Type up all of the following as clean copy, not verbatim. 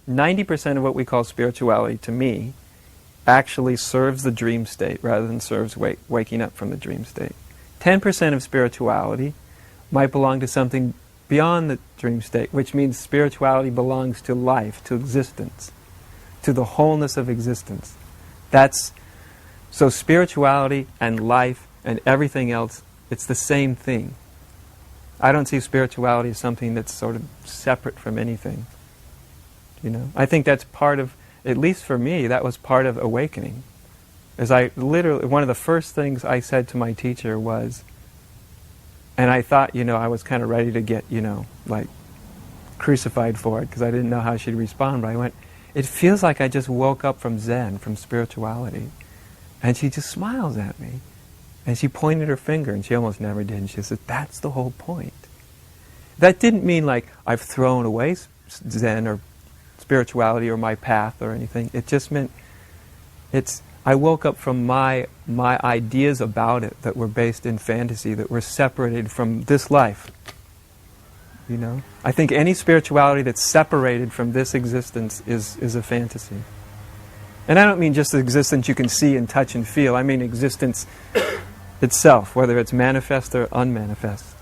90% of what we call spirituality, to me, actually serves the dream state rather than serves waking up from the dream state. 10% of spirituality might belong to something beyond the dream state, which means spirituality belongs to life, to existence, to the wholeness of existence. So spirituality and life and everything else, it's the same thing. I don't see spirituality as something that's sort of separate from anything. I think that's part of, at least for me, that was part of awakening. As one of the first things I said to my teacher was, and I thought, I was kind of ready to get, crucified for it because I didn't know how she'd respond, but I went, it feels like I just woke up from Zen, from spirituality. And she just smiles at me. And she pointed her finger, and she almost never did, and she said, that's the whole point. That didn't mean like I've thrown away Zen or spirituality or my path or anything. It just meant I woke up from my ideas about it that were based in fantasy, that were separated from this life. I think any spirituality that's separated from this existence is a fantasy. And I don't mean just the existence you can see and touch and feel. I mean existence itself, whether it's manifest or unmanifest.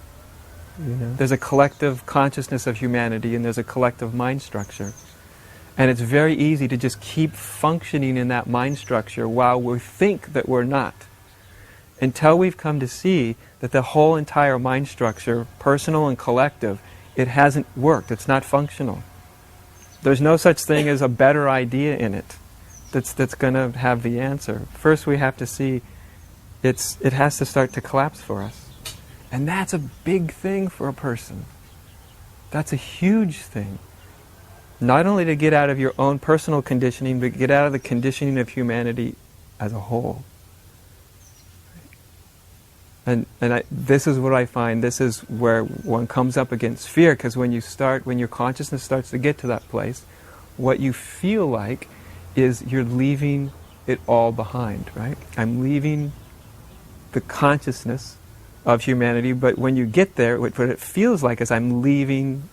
There's a collective consciousness of humanity and there's a collective mind structure. And it's very easy to just keep functioning in that mind structure while we think that we're not. Until we've come to see that the whole entire mind structure, personal and collective, it hasn't worked. It's not functional. There's no such thing as a better idea in it that's going to have the answer. First we have to see it has to start to collapse for us. And that's a big thing for a person. That's a huge thing. Not only to get out of your own personal conditioning, but get out of the conditioning of humanity as a whole. And this is what I find, this is where one comes up against fear, because when your consciousness starts to get to that place, what you feel like is you're leaving it all behind, right? I'm leaving the consciousness of humanity, but when you get there, what it feels like is I'm leaving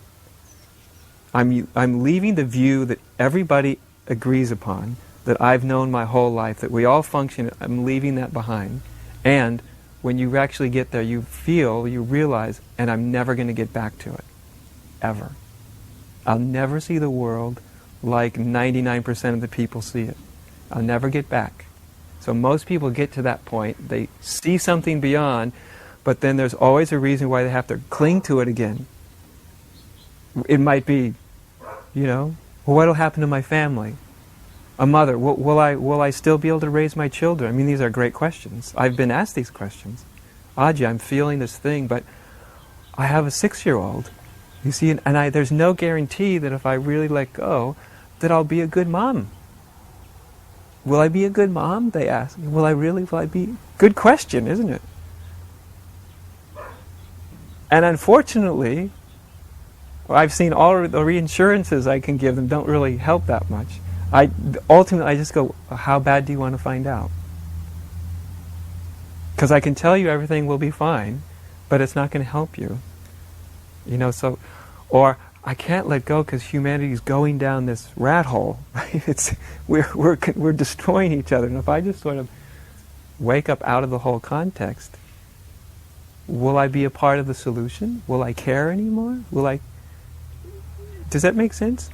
the view that everybody agrees upon, that I've known my whole life, that we all function, I'm leaving that behind. And when you actually get there, you realize, and I'm never going to get back to it. Ever. I'll never see the world like 99% of the people see it. I'll never get back. So most people get to that point, they see something beyond, but then there's always a reason why they have to cling to it again. It might be, well, what'll happen to my family? A mother, will I still be able to raise my children? I mean, these are great questions. I've been asked these questions. Ajay, I'm feeling this thing, but I have a 6-year-old. You see, and there's no guarantee that if I really let go, that I'll be a good mom. Will I be a good mom? They ask. Will I be? Good question, isn't it? And unfortunately, I've seen all the reassurances I can give them don't really help that much. Ultimately, I just go, how bad do you want to find out? Because I can tell you everything will be fine, but it's not going to help you. Or I can't let go because humanity is going down this rat hole. Right? We're destroying each other. And if I just sort of wake up out of the whole context, will I be a part of the solution? Will I care anymore? Does that make sense?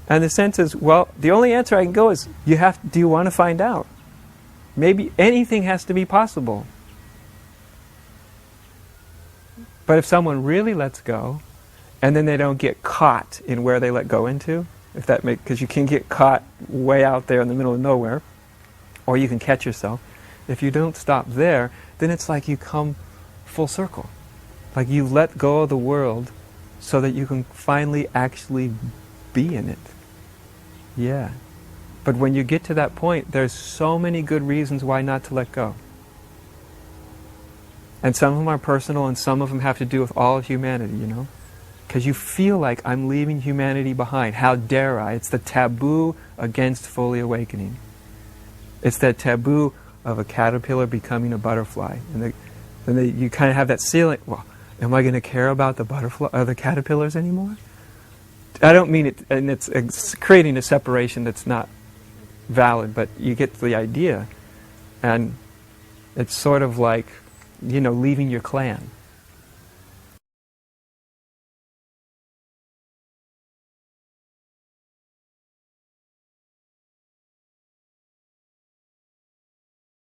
And the sense is, well, the only answer I can go is, do you want to find out? Maybe anything has to be possible. But if someone really lets go, and then they don't get caught in where they let go into, because you can get caught way out there in the middle of nowhere, or you can catch yourself. If you don't stop there, then it's like you come full circle. Like you let go of the world so that you can finally actually be in it. Yeah. But when you get to that point, there's so many good reasons why not to let go. And some of them are personal and some of them have to do with all of humanity, Because you feel like I'm leaving humanity behind. How dare I? It's the taboo against fully awakening. It's that taboo of a caterpillar becoming a butterfly. And you kind of have that ceiling. Well, am I going to care about the butterfly or the caterpillars anymore? I don't mean it, and it's creating a separation that's not valid, but you get the idea. And it's sort of like, leaving your clan.